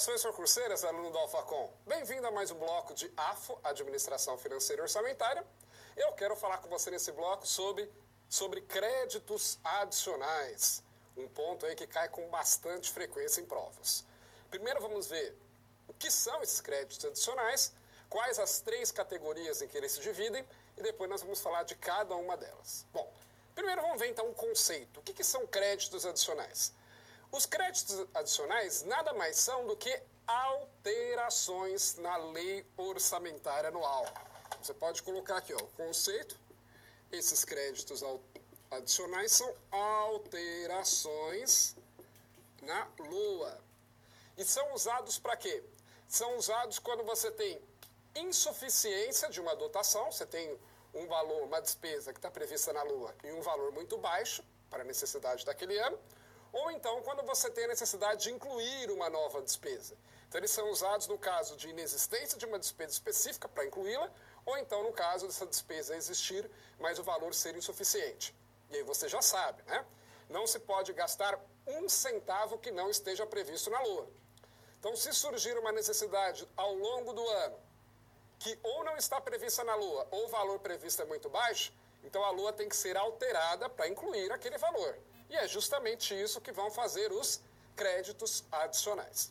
Saudações concurseiras, aluno do Alfacom. Bem-vindo a mais um bloco de AFO, Administração Financeira e Orçamentária. Eu quero falar com você nesse bloco sobre créditos adicionais. Um ponto aí que cai com bastante frequência em provas. Primeiro vamos ver o que são esses créditos adicionais, quais as três categorias em que eles se dividem e depois nós vamos falar de cada uma delas. Bom, primeiro vamos ver então um conceito. O que são créditos adicionais? Os créditos adicionais nada mais são do que alterações na lei orçamentária anual. Você pode colocar aqui, ó, o conceito. Esses créditos adicionais são alterações na LOA. E são usados para quê? São usados quando você tem insuficiência de uma dotação, você tem um valor, uma despesa que está prevista na LOA e um valor muito baixo para a necessidade daquele ano, ou então quando você tem a necessidade de incluir uma nova despesa. Então eles são usados no caso de inexistência de uma despesa específica para incluí-la, ou então no caso dessa despesa existir, mas o valor ser insuficiente. E aí você já sabe, né? Não se pode gastar um centavo que não esteja previsto na LOA. Então se surgir uma necessidade ao longo do ano, que ou não está prevista na LOA, ou o valor previsto é muito baixo, então a LOA tem que ser alterada para incluir aquele valor. E é justamente isso que vão fazer os créditos adicionais.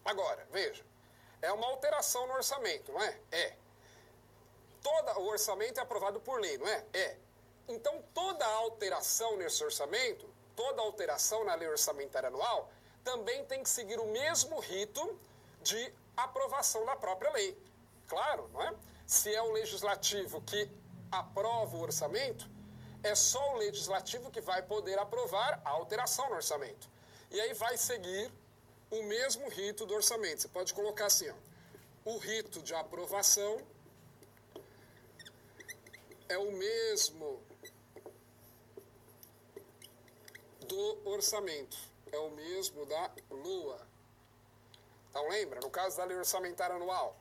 Agora, veja, é uma alteração no orçamento, não é? É. O orçamento é aprovado por lei, não é? É. Então, toda alteração nesse orçamento, toda alteração na lei orçamentária anual, também tem que seguir o mesmo rito de aprovação da própria lei. Claro, não é? Se é o legislativo que aprova o orçamento, é só o legislativo que vai poder aprovar a alteração no orçamento. E aí vai seguir o mesmo rito do orçamento. Você pode colocar assim, ó, o rito de aprovação é o mesmo do orçamento, é o mesmo da LOA. Então lembra, no caso da lei orçamentária anual,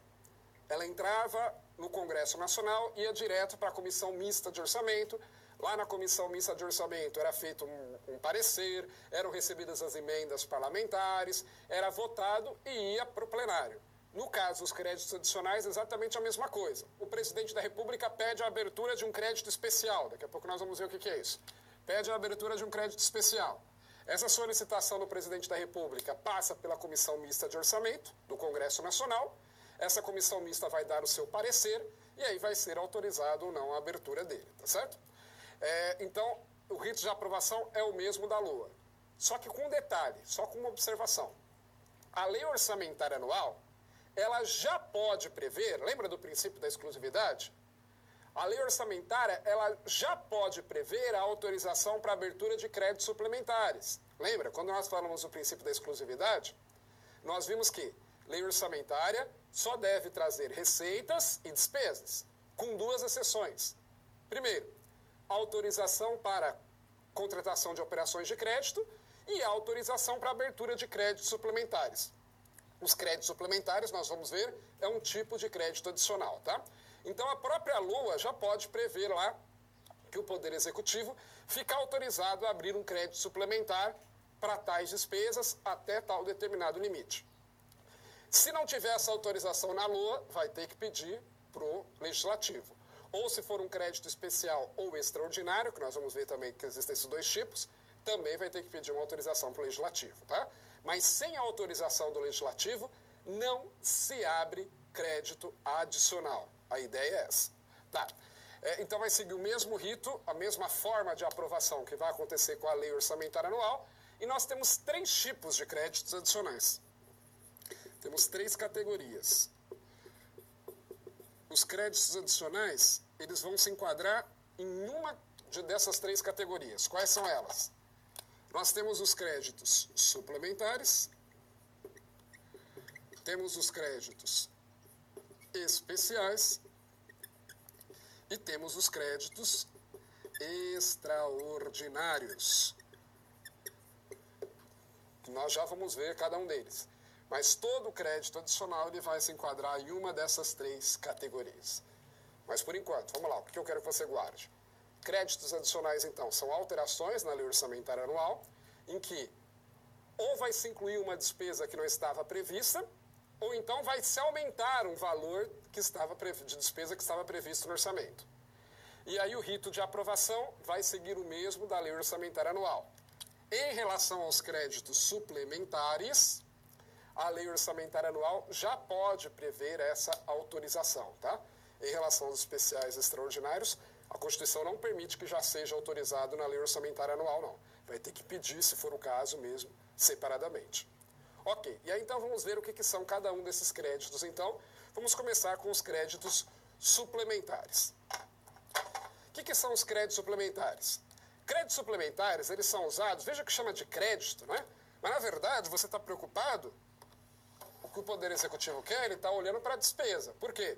ela entrava no Congresso Nacional e ia direto para a Comissão Mista de Orçamento. Lá na Comissão Mista de Orçamento era feito um parecer, eram recebidas as emendas parlamentares, era votado e ia para o plenário. No caso dos créditos adicionais, exatamente a mesma coisa. O presidente da República pede a abertura de um crédito especial. Daqui a pouco nós vamos ver o que é isso. Pede a abertura de um crédito especial. Essa solicitação do presidente da República passa pela Comissão Mista de Orçamento do Congresso Nacional. Essa comissão mista vai dar o seu parecer e aí vai ser autorizado ou não a abertura dele, tá certo? Então, o rito de aprovação é o mesmo da LOA. Só que com um detalhe, só com uma observação. A lei orçamentária anual, ela já pode prever, lembra do princípio da exclusividade? A lei orçamentária, ela já pode prever a autorização para abertura de créditos suplementares. Lembra? Quando nós falamos do princípio da exclusividade, nós vimos que lei orçamentária só deve trazer receitas e despesas, com duas exceções. Primeiro, autorização para contratação de operações de crédito e autorização para abertura de créditos suplementares. Os créditos suplementares, nós vamos ver, é um tipo de crédito adicional, tá? Então, a própria LOA já pode prever lá que o Poder Executivo fica autorizado a abrir um crédito suplementar para tais despesas até tal determinado limite. Se não tiver essa autorização na LOA, vai ter que pedir para o Legislativo. Ou se for um crédito especial ou extraordinário, que nós vamos ver também que existem esses dois tipos, também vai ter que pedir uma autorização para o Legislativo, tá? Mas sem a autorização do Legislativo, não se abre crédito adicional. A ideia é essa. Tá. Então vai seguir o mesmo rito, a mesma forma de aprovação que vai acontecer com a lei orçamentária anual, e nós temos três tipos de créditos adicionais. Temos três categorias. Os créditos adicionais, eles vão se enquadrar em uma dessas três categorias. Quais são elas? Nós temos os créditos suplementares, temos os créditos especiais e temos os créditos extraordinários. Nós já vamos ver cada um deles. Mas todo crédito adicional ele vai se enquadrar em uma dessas três categorias. Mas por enquanto, vamos lá, o que eu quero que você guarde? Créditos adicionais, então, são alterações na lei orçamentária anual, em que ou vai se incluir uma despesa que não estava prevista, ou então vai se aumentar um valor de despesa que estava previsto no orçamento. E aí o rito de aprovação vai seguir o mesmo da lei orçamentária anual. Em relação aos créditos suplementares, a lei orçamentária anual já pode prever essa autorização, tá? Em relação aos especiais extraordinários, a Constituição não permite que já seja autorizado na lei orçamentária anual, não. Vai ter que pedir, se for o caso mesmo, separadamente. Ok, e aí então vamos ver o que são cada um desses créditos. Então, vamos começar com os créditos suplementares. O que são os créditos suplementares? Créditos suplementares, eles são usados, veja que chama de crédito, né? Mas, na verdade, você está preocupado, o que o Poder Executivo quer, ele está olhando para a despesa. Por quê?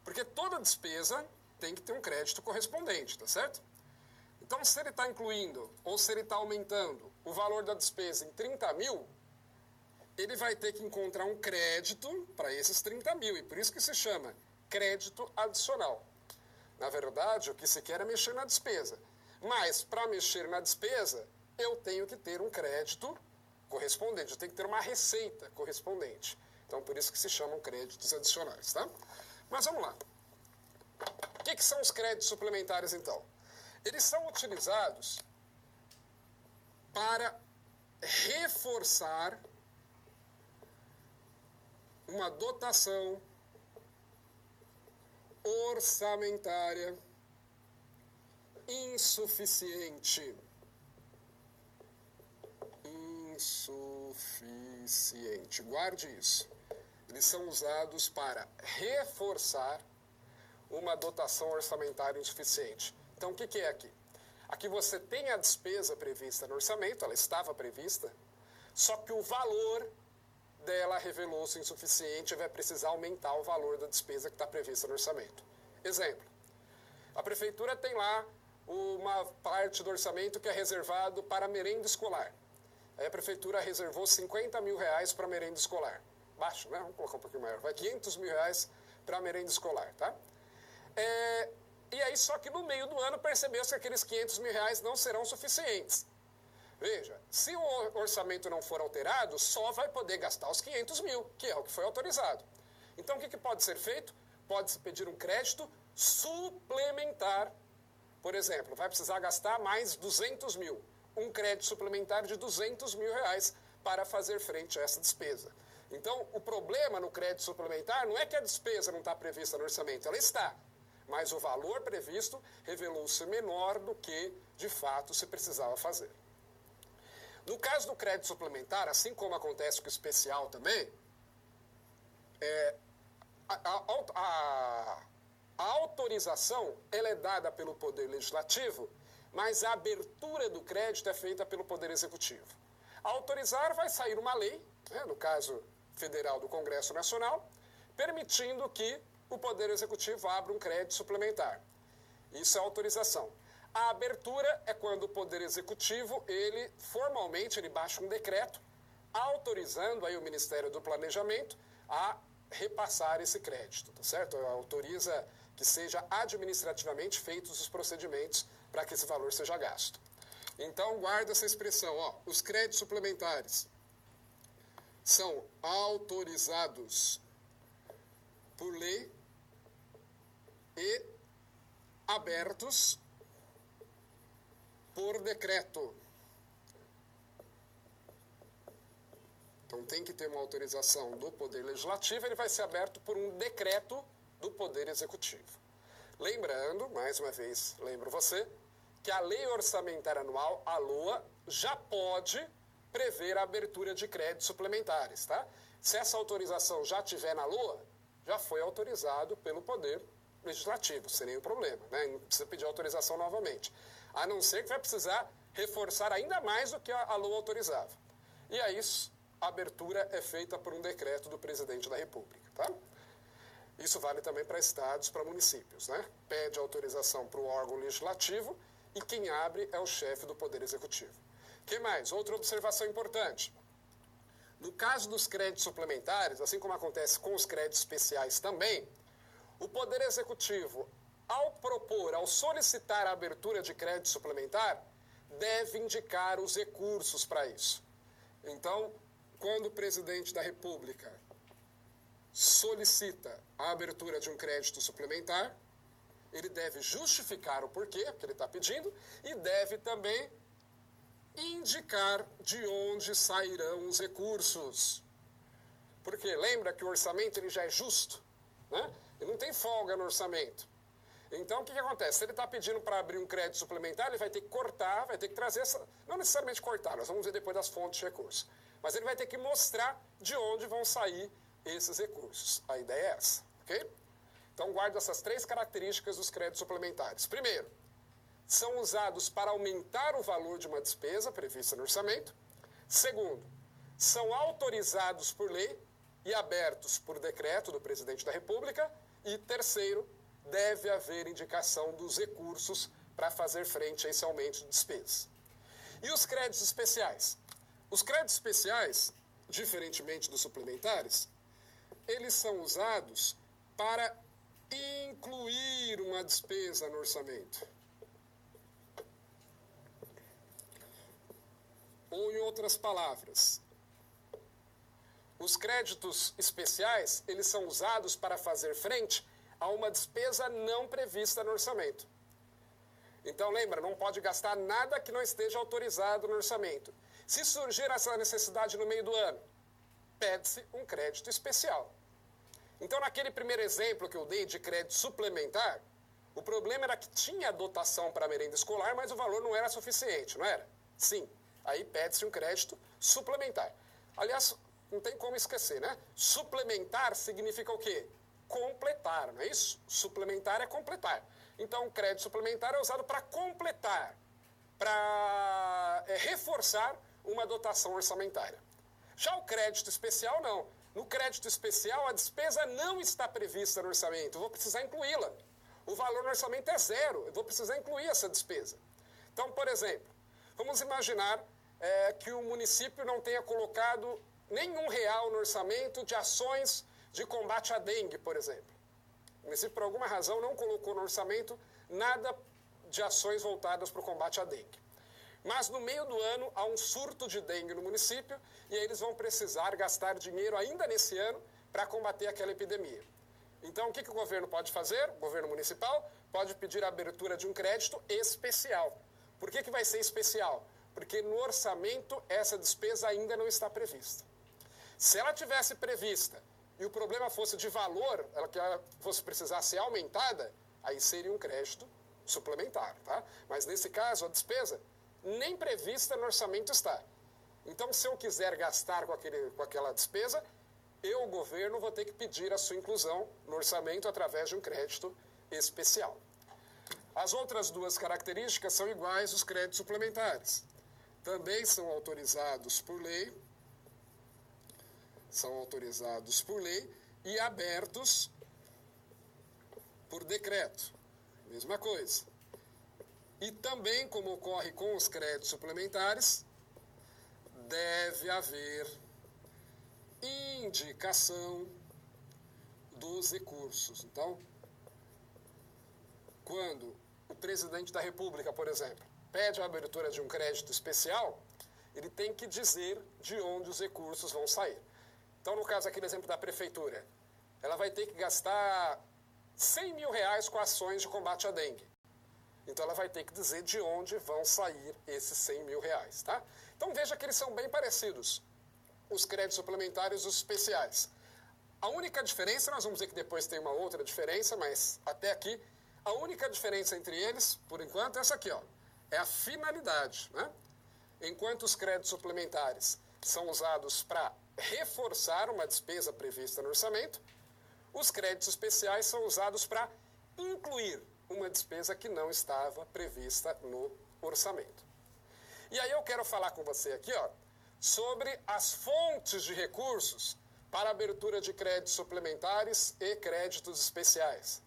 Porque toda despesa tem que ter um crédito correspondente, tá certo? Então, se ele está incluindo, ou se ele está aumentando o valor da despesa em 30 mil, ele vai ter que encontrar um crédito para esses 30 mil, e por isso que se chama crédito adicional. Na verdade, o que se quer é mexer na despesa. Mas, para mexer na despesa, eu tenho que ter um crédito correspondente, eu tenho que ter uma receita correspondente. Então, por isso que se chamam créditos adicionais, tá? Mas vamos lá. O que são os créditos suplementares, então? Eles são utilizados para reforçar uma dotação orçamentária insuficiente. Insuficiente. Guarde isso. Eles são usados para reforçar uma dotação orçamentária insuficiente. Então, o que é aqui? Aqui você tem a despesa prevista no orçamento, ela estava prevista, só que o valor dela revelou-se insuficiente e vai precisar aumentar o valor da despesa que está prevista no orçamento. Exemplo, a prefeitura tem lá uma parte do orçamento que é reservado para merenda escolar. Aí a prefeitura reservou 50 mil reais para merenda escolar. Baixo, né? Vamos colocar um pouquinho maior. Vai 500 mil reais para merenda escolar, tá? E aí, só que no meio do ano percebeu-se que aqueles 500 mil reais não serão suficientes. Veja, se o orçamento não for alterado, só vai poder gastar os 500 mil, que é o que foi autorizado. Então, o que pode ser feito? Pode-se pedir um crédito suplementar. Por exemplo, vai precisar gastar mais 200 mil. Um crédito suplementar de 200 mil reais para fazer frente a essa despesa. Então, o problema no crédito suplementar não é que a despesa não está prevista no orçamento, ela está. Mas o valor previsto revelou-se menor do que, de fato, se precisava fazer. No caso do crédito suplementar, assim como acontece com o especial também, a autorização ela é dada pelo Poder Legislativo, mas a abertura do crédito é feita pelo Poder Executivo. Ao autorizar, vai sair uma lei, né, no caso federal do Congresso Nacional, permitindo que o Poder Executivo abra um crédito suplementar. Isso é autorização. A abertura é quando o Poder Executivo, formalmente, baixa um decreto autorizando aí o Ministério do Planejamento a repassar esse crédito, tá certo? Autoriza que seja administrativamente feitos os procedimentos para que esse valor seja gasto. Então, guarda essa expressão, ó, os créditos suplementares são autorizados por lei e abertos por decreto. Então, tem que ter uma autorização do Poder Legislativo, ele vai ser aberto por um decreto do Poder Executivo. Lembrando, mais uma vez, lembro você, que a Lei Orçamentária Anual, a LOA, já pode prever a abertura de créditos suplementares, tá? Se essa autorização já estiver na LOA, já foi autorizado pelo Poder Legislativo, sem nenhum problema, né? Não precisa pedir autorização novamente. A não ser que vai precisar reforçar ainda mais do que a LOA autorizava. E aí, a abertura é feita por um decreto do Presidente da República, tá? Isso vale também para estados, para municípios, né? Pede autorização para o órgão legislativo e quem abre é o chefe do Poder Executivo. O que mais? Outra observação importante. No caso dos créditos suplementares, assim como acontece com os créditos especiais também, o Poder Executivo, ao solicitar a abertura de crédito suplementar, deve indicar os recursos para isso. Então, quando o presidente da República solicita a abertura de um crédito suplementar, ele deve justificar o porquê que ele está pedindo e deve também indicar de onde sairão os recursos. Porque lembra que o orçamento ele já é justo, né? Ele não tem folga no orçamento. Então, o que acontece? Se ele está pedindo para abrir um crédito suplementar, ele vai ter que cortar, vai ter que trazer essa... Não necessariamente cortar, nós vamos ver depois das fontes de recursos. Mas ele vai ter que mostrar de onde vão sair esses recursos. A ideia é essa, ok? Então, guarde essas 3 características dos créditos suplementares. Primeiro, são usados para aumentar o valor de uma despesa prevista no orçamento. Segundo, são autorizados por lei e abertos por decreto do presidente da República. E terceiro, deve haver indicação dos recursos para fazer frente a esse aumento de despesas. E os créditos especiais? Os créditos especiais, diferentemente dos suplementares, eles são usados para incluir uma despesa no orçamento. Ou, em outras palavras, os créditos especiais, eles são usados para fazer frente a uma despesa não prevista no orçamento. Então, lembra, não pode gastar nada que não esteja autorizado no orçamento. Se surgir essa necessidade no meio do ano, pede-se um crédito especial. Então, naquele primeiro exemplo que eu dei de crédito suplementar, o problema era que tinha dotação para a merenda escolar, mas o valor não era suficiente, não era? Sim, aí pede-se um crédito suplementar. Aliás, não tem como esquecer, né? Suplementar significa o quê? Completar, não é isso? Suplementar é completar. Então, o crédito suplementar é usado para completar, para reforçar uma dotação orçamentária. Já o crédito especial, não. No crédito especial, a despesa não está prevista no orçamento. Eu vou precisar incluí-la. O valor no orçamento é 0. Eu vou precisar incluir essa despesa. Então, por exemplo, vamos imaginar que o município não tenha colocado nenhum real no orçamento de ações de combate à dengue, por exemplo. O município, por alguma razão, não colocou no orçamento nada de ações voltadas para o combate à dengue. Mas no meio do ano há um surto de dengue no município e aí eles vão precisar gastar dinheiro ainda nesse ano para combater aquela epidemia. Então, o que o governo pode fazer? O governo municipal pode pedir a abertura de um crédito especial. Por que vai ser especial? Porque no orçamento essa despesa ainda não está prevista. Se ela tivesse prevista e o problema fosse de valor, que ela fosse precisar ser aumentada, aí seria um crédito suplementar, tá? Mas nesse caso, a despesa nem prevista no orçamento está. Então, se eu quiser gastar com aquela despesa, eu, o governo, vou ter que pedir a sua inclusão no orçamento através de um crédito especial. As outras 2 características são iguais aos créditos suplementares. Também são autorizados por lei, e abertos por decreto. Mesma coisa. E também, como ocorre com os créditos suplementares, deve haver indicação dos recursos. Então, quando o presidente da República, por exemplo, pede a abertura de um crédito especial, ele tem que dizer de onde os recursos vão sair. Então, no caso aqui do exemplo da prefeitura, ela vai ter que gastar 100 mil reais com ações de combate à dengue. Então, ela vai ter que dizer de onde vão sair esses 100 mil reais, tá? Então, veja que eles são bem parecidos, os créditos suplementares e os especiais. A única diferença, nós vamos ver que depois tem uma outra diferença, mas até aqui, a única diferença entre eles, por enquanto, é essa aqui, ó, é a finalidade, né? Enquanto os créditos suplementares são usados para reforçar uma despesa prevista no orçamento, os créditos especiais são usados para incluir uma despesa que não estava prevista no orçamento. E aí eu quero falar com você aqui, ó, sobre as fontes de recursos para a abertura de créditos suplementares e créditos especiais.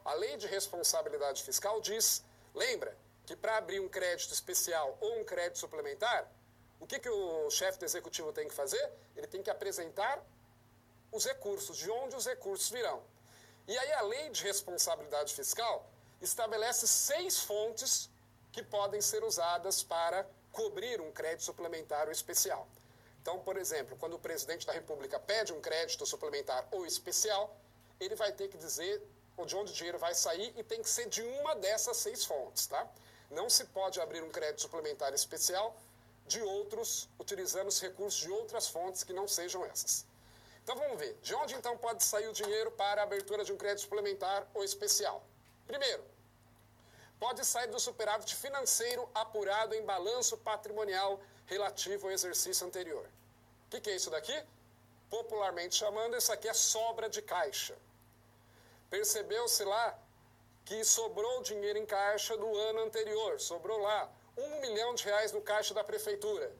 A Lei de Responsabilidade Fiscal diz, lembra, que para abrir um crédito especial ou um crédito suplementar, o que o chefe do executivo tem que fazer? Ele tem que apresentar os recursos, de onde os recursos virão. E aí a Lei de Responsabilidade Fiscal estabelece 6 fontes que podem ser usadas para cobrir um crédito suplementar ou especial. Então, por exemplo, quando o presidente da República pede um crédito suplementar ou especial, ele vai ter que dizer de onde o dinheiro vai sair e tem que ser de uma dessas 6 fontes, tá? Não se pode abrir um crédito suplementar especial de outros, utilizando os recursos de outras fontes que não sejam essas. Então vamos ver, de onde então pode sair o dinheiro para a abertura de um crédito suplementar ou especial? Primeiro, pode sair do superávit financeiro apurado em balanço patrimonial relativo ao exercício anterior. O que é isso daqui? Popularmente chamando, isso aqui é sobra de caixa. Percebeu-se lá que sobrou dinheiro em caixa do ano anterior, sobrou lá R$1 milhão no caixa da prefeitura.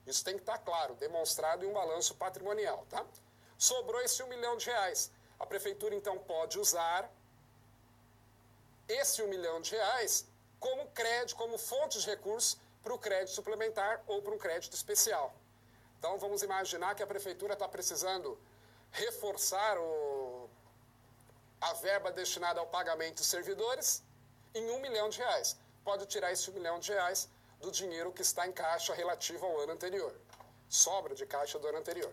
Isso tem que estar claro, demonstrado em um balanço patrimonial, tá? Sobrou esse R$1 milhão. A prefeitura, então, pode usar esse R$1 milhão como crédito, como fonte de recursos para o crédito suplementar ou para um crédito especial. Então, vamos imaginar que a prefeitura está precisando reforçar a verba destinada ao pagamento dos servidores em R$1 milhão. Pode tirar esse R$1 milhão do dinheiro que está em caixa relativo ao ano anterior. Sobra de caixa do ano anterior.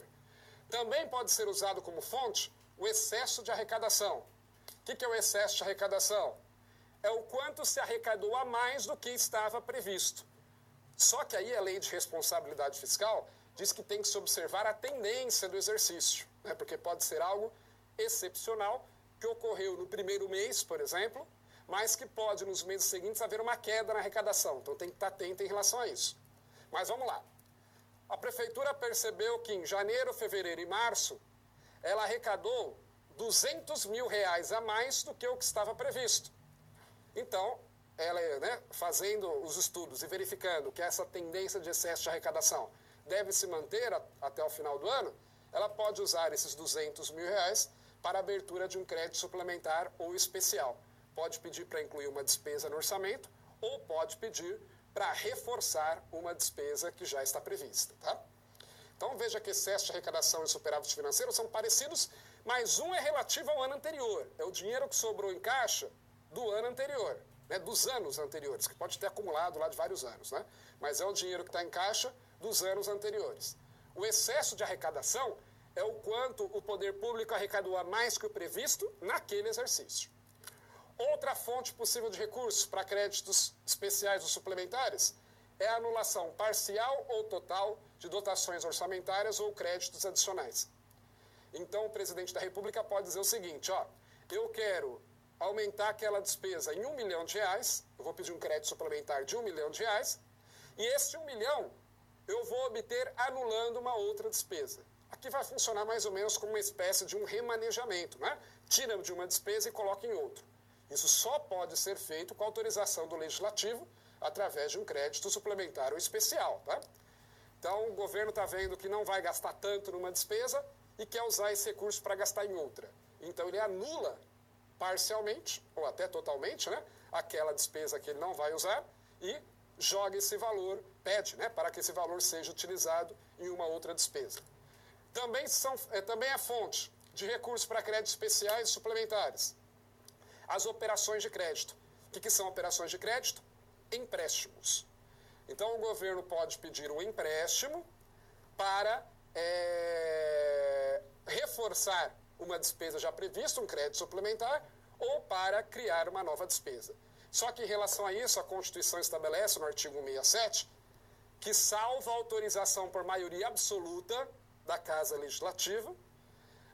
Também pode ser usado como fonte o excesso de arrecadação. O que é o excesso de arrecadação? É o quanto se arrecadou a mais do que estava previsto. Só que aí a lei de responsabilidade fiscal diz que tem que se observar a tendência do exercício, né? Porque pode ser algo excepcional que ocorreu no primeiro mês, por exemplo, mas que pode nos meses seguintes haver uma queda na arrecadação. Então tem que estar atento em relação a isso. Mas vamos lá. A prefeitura percebeu que em janeiro, fevereiro e março, ela arrecadou R$200 mil a mais do que o que estava previsto. Então, ela, fazendo os estudos e verificando que essa tendência de excesso de arrecadação deve se manter até o final do ano, ela pode usar esses R$200 mil para a abertura de um crédito suplementar ou especial. Pode pedir para incluir uma despesa no orçamento ou pode pedir para reforçar uma despesa que já está prevista, tá? Então, veja que excesso de arrecadação e superávit financeiro são parecidos, mas um é relativo ao ano anterior. É o dinheiro que sobrou em caixa do ano anterior, né, dos anos anteriores, que pode ter acumulado lá de vários anos, né? Mas é o dinheiro que está em caixa dos anos anteriores. O excesso de arrecadação é o quanto o poder público arrecadou a mais que o previsto naquele exercício. Outra fonte possível de recursos para créditos especiais ou suplementares é a anulação parcial ou total de dotações orçamentárias ou créditos adicionais. Então, o presidente da República pode dizer o seguinte, eu quero aumentar aquela despesa em R$1 milhão, eu vou pedir um crédito suplementar de R$1 milhão, e esse R$1 milhão eu vou obter anulando uma outra despesa. Aqui vai funcionar mais ou menos como uma espécie de um remanejamento, né? Tira de uma despesa e coloca em outra. Isso só pode ser feito com autorização do Legislativo através de um crédito suplementar ou especial, tá? Então, o governo está vendo que não vai gastar tanto numa despesa e quer usar esse recurso para gastar em outra. Então, ele anula parcialmente, ou até totalmente, né, aquela despesa que ele não vai usar e joga esse valor, pede, né, para que esse valor seja utilizado em uma outra despesa. Também é fonte de recursos para créditos especiais e suplementares. As operações de crédito. O que são operações de crédito? Empréstimos. Então, o governo pode pedir um empréstimo para reforçar uma despesa já prevista, um crédito suplementar, ou para criar uma nova despesa. Só que, em relação a isso, a Constituição estabelece, no artigo 167, que, salvo a autorização por maioria absoluta da Casa Legislativa,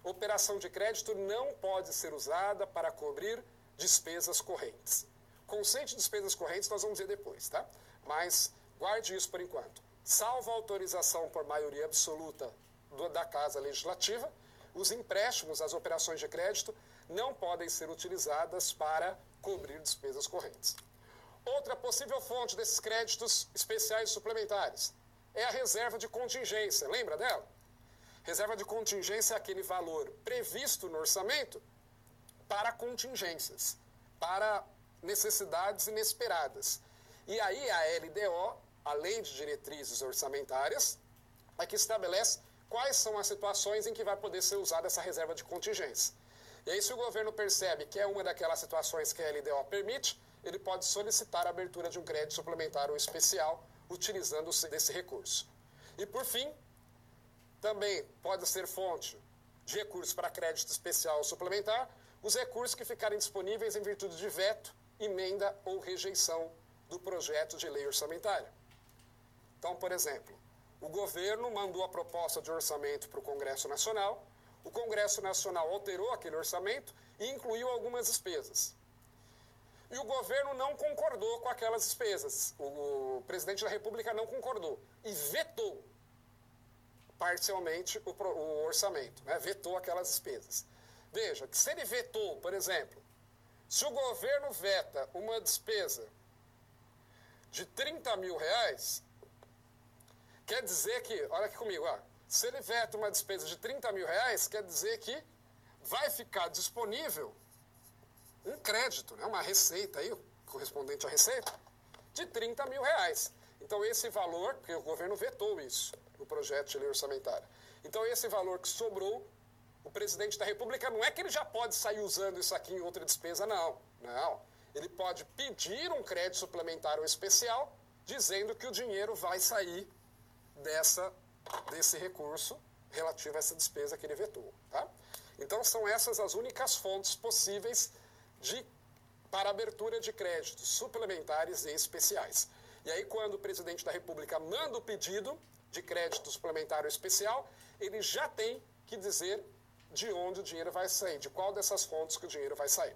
operação de crédito não pode ser usada para cobrir despesas correntes. Conceito de despesas correntes nós vamos ver depois, tá? Mas guarde isso por enquanto. Salvo a autorização por maioria absoluta da Casa Legislativa, os empréstimos, as operações de crédito, não podem ser utilizadas para cobrir despesas correntes. Outra possível fonte desses créditos especiais e suplementares é a reserva de contingência. Lembra dela? Reserva de contingência é aquele valor previsto no orçamento para contingências, para necessidades inesperadas. E aí a LDO, a Lei de Diretrizes Orçamentárias, é que estabelece quais são as situações em que vai poder ser usada essa reserva de contingência. E aí, se o governo percebe que é uma daquelas situações que a LDO permite, ele pode solicitar a abertura de um crédito suplementar ou especial, utilizando-se desse recurso. E, por fim, também pode ser fonte de recursos para crédito especial ou suplementar, os recursos que ficarem disponíveis em virtude de veto, emenda ou rejeição do projeto de lei orçamentária. Então, por exemplo, o governo mandou a proposta de orçamento para o Congresso Nacional, o Congresso Nacional alterou aquele orçamento e incluiu algumas despesas. E o governo não concordou com aquelas despesas. O presidente da República não concordou e vetou parcialmente o orçamento, né? Vetou aquelas despesas. Veja, que se ele vetou, por exemplo, se o governo veta uma despesa de 30 mil reais, quer dizer que, olha aqui comigo, ó, se ele veta uma despesa de 30 mil reais, quer dizer que vai ficar disponível um crédito, né, uma receita aí, correspondente à receita, de 30 mil reais. Então, esse valor, porque o governo vetou isso no projeto de lei orçamentária. Então, esse valor que sobrou, o presidente da República, não é que ele já pode sair usando isso aqui em outra despesa, não. Não. Ele pode pedir um crédito suplementar ou especial, dizendo que o dinheiro vai sair desse recurso relativo a essa despesa que ele vetou. Tá? Então, são essas as únicas fontes possíveis para abertura de créditos suplementares e especiais. E aí, quando o presidente da República manda o pedido de crédito suplementar ou especial, ele já tem que dizer de onde o dinheiro vai sair, de qual dessas fontes que o dinheiro vai sair.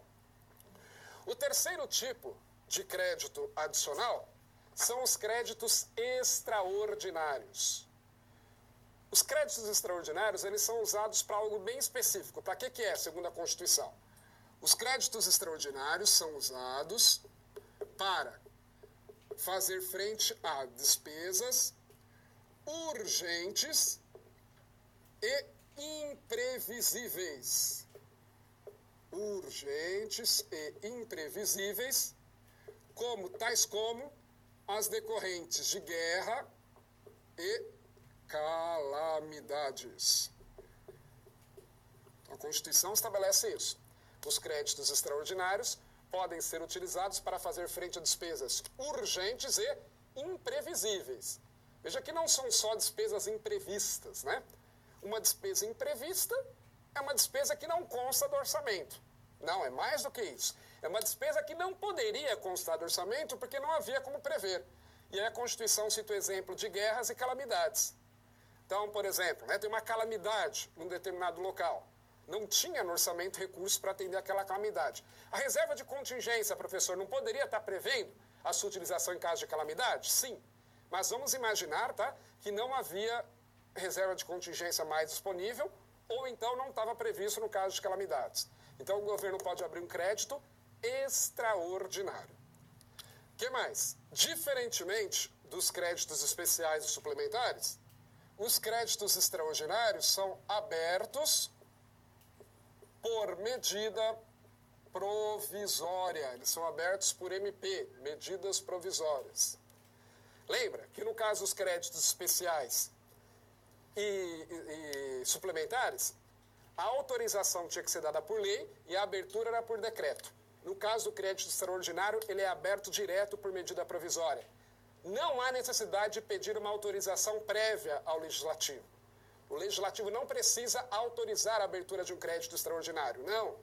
O terceiro tipo de crédito adicional são os créditos extraordinários. Os créditos extraordinários, eles são usados para algo bem específico. Para que é, segundo a Constituição? Os créditos extraordinários são usados para fazer frente a despesas urgentes e imprevisíveis. Urgentes e imprevisíveis, tais como as decorrentes de guerra e calamidades. A Constituição estabelece isso. Os créditos extraordinários podem ser utilizados para fazer frente a despesas urgentes e imprevisíveis. Veja que não são só despesas imprevistas, né? Uma despesa imprevista é uma despesa que não consta do orçamento. Não, é mais do que isso. É uma despesa que não poderia constar do orçamento porque não havia como prever. E aí a Constituição cita o exemplo de guerras e calamidades. Então, por exemplo, né, tem uma calamidade num determinado local. Não tinha no orçamento recursos para atender aquela calamidade. A reserva de contingência, professor, não poderia estar prevendo a sua utilização em caso de calamidade? Sim. Mas vamos imaginar, tá, que não havia reserva de contingência mais disponível ou então não estava previsto no caso de calamidades. Então, o governo pode abrir um crédito extraordinário. O que mais? Diferentemente dos créditos especiais e suplementares, os créditos extraordinários são abertos por medida provisória. Eles são abertos por MP, medidas provisórias. Lembra que no caso dos créditos especiais e suplementares, a autorização tinha que ser dada por lei e a abertura era por decreto. No caso do crédito extraordinário, ele é aberto direto por medida provisória. Não há necessidade de pedir uma autorização prévia ao Legislativo. O Legislativo não precisa autorizar a abertura de um crédito extraordinário, não.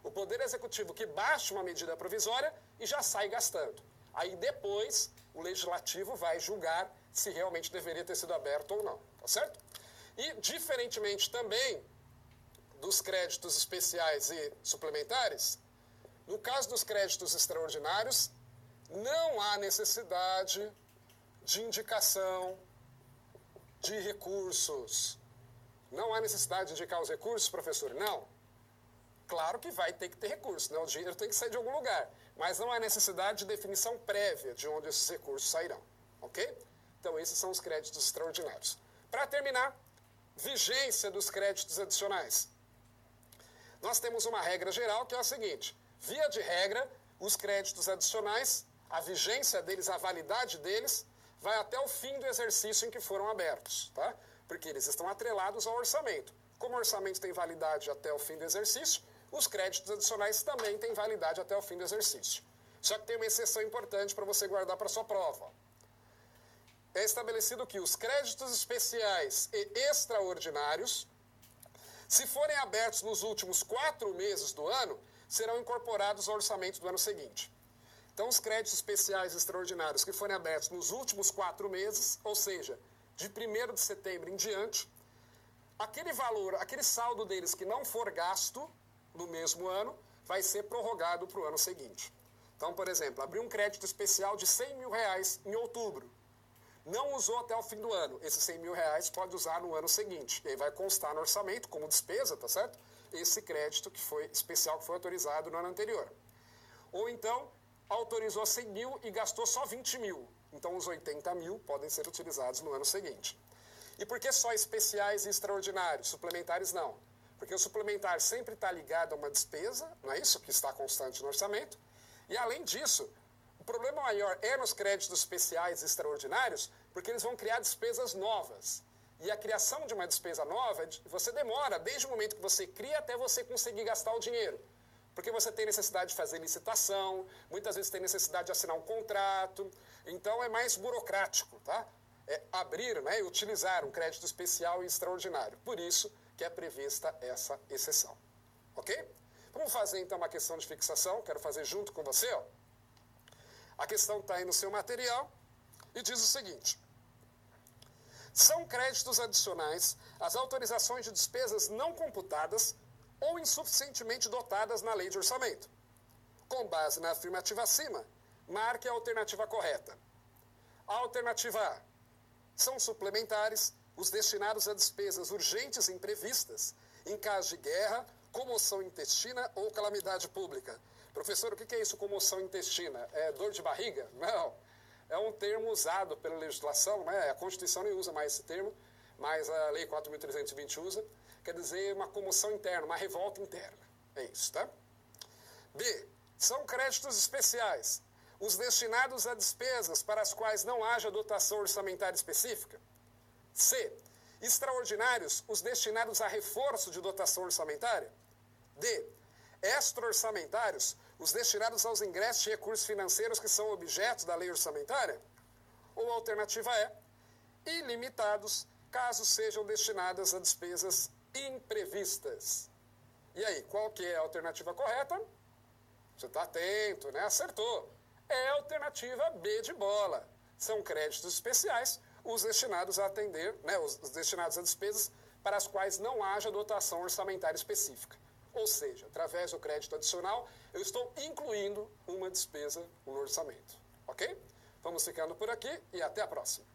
O Poder Executivo que baixa uma medida provisória e já sai gastando. Aí depois o Legislativo vai julgar se realmente deveria ter sido aberto ou não, tá certo? E, diferentemente também dos créditos especiais e suplementares, no caso dos créditos extraordinários, não há necessidade de indicação de recursos. Não há necessidade de indicar os recursos, professor? Não. Claro que vai ter que ter recursos, né? O dinheiro tem que sair de algum lugar. Mas não há necessidade de definição prévia de onde esses recursos sairão. Ok? Então, esses são os créditos extraordinários. Para terminar, vigência dos créditos adicionais. Nós temos uma regra geral que é a seguinte. Via de regra, os créditos adicionais, a vigência deles, a validade deles, vai até o fim do exercício em que foram abertos, tá? Porque eles estão atrelados ao orçamento. Como o orçamento tem validade até o fim do exercício, os créditos adicionais também têm validade até o fim do exercício. Só que tem uma exceção importante para você guardar para a sua prova. é estabelecido que os créditos especiais e extraordinários, se forem abertos nos últimos 4 meses do ano, serão incorporados ao orçamento do ano seguinte. Então, os créditos especiais e extraordinários que forem abertos nos últimos 4 meses, ou seja, de 1º de setembro em diante, aquele valor, aquele saldo deles que não for gasto no mesmo ano, vai ser prorrogado para o ano seguinte. Então, por exemplo, abriu um crédito especial de R$100 mil em outubro. Não usou até o fim do ano. Esses R$100 mil pode usar no ano seguinte. E aí vai constar no orçamento como despesa, tá certo? Esse crédito que foi especial, que foi autorizado no ano anterior. Ou então, autorizou 100 mil e gastou só 20 mil. Então, os 80 mil podem ser utilizados no ano seguinte. E por que só especiais e extraordinários? Suplementares não. Porque o suplementar sempre está ligado a uma despesa, não é isso? Que está constante no orçamento. E, além disso, o problema maior é nos créditos especiais e extraordinários, porque eles vão criar despesas novas. E a criação de uma despesa nova, você demora desde o momento que você cria até você conseguir gastar o dinheiro. Porque você tem necessidade de fazer licitação, muitas vezes tem necessidade de assinar um contrato, então é mais burocrático, tá? É abrir, né, e utilizar um crédito especial e extraordinário. Por isso que é prevista essa exceção. Ok? Vamos fazer então uma questão de fixação, quero fazer junto com você, ó. A questão está aí no seu material e diz o seguinte: são créditos adicionais às autorizações de despesas não computadas ou insuficientemente dotadas na lei de orçamento. Com base na afirmativa acima, marque a alternativa correta. A alternativa A: são suplementares os destinados a despesas urgentes e imprevistas em caso de guerra, comoção intestina ou calamidade pública. Professor, o que é isso, comoção intestina? É dor de barriga? Não. É um termo usado pela legislação, né? A Constituição nem usa mais esse termo, mas a Lei 4.320 usa. Quer dizer uma comoção interna, uma revolta interna. É isso, tá? B. São créditos especiais os destinados a despesas para as quais não haja dotação orçamentária específica. C. Extraordinários os destinados a reforço de dotação orçamentária. D. Extra-orçamentários os destinados aos ingressos de recursos financeiros que são objetos da lei orçamentária. Ou a alternativa E. Ilimitados caso sejam destinadas a despesas imprevistas. E aí, qual que é a alternativa correta? Você está atento, né? Acertou. É a alternativa B de bola. São créditos especiais, os destinados a atender, né, os destinados a despesas para as quais não haja dotação orçamentária específica. Ou seja, através do crédito adicional, eu estou incluindo uma despesa no orçamento. Ok? Vamos ficando por aqui e até a próxima.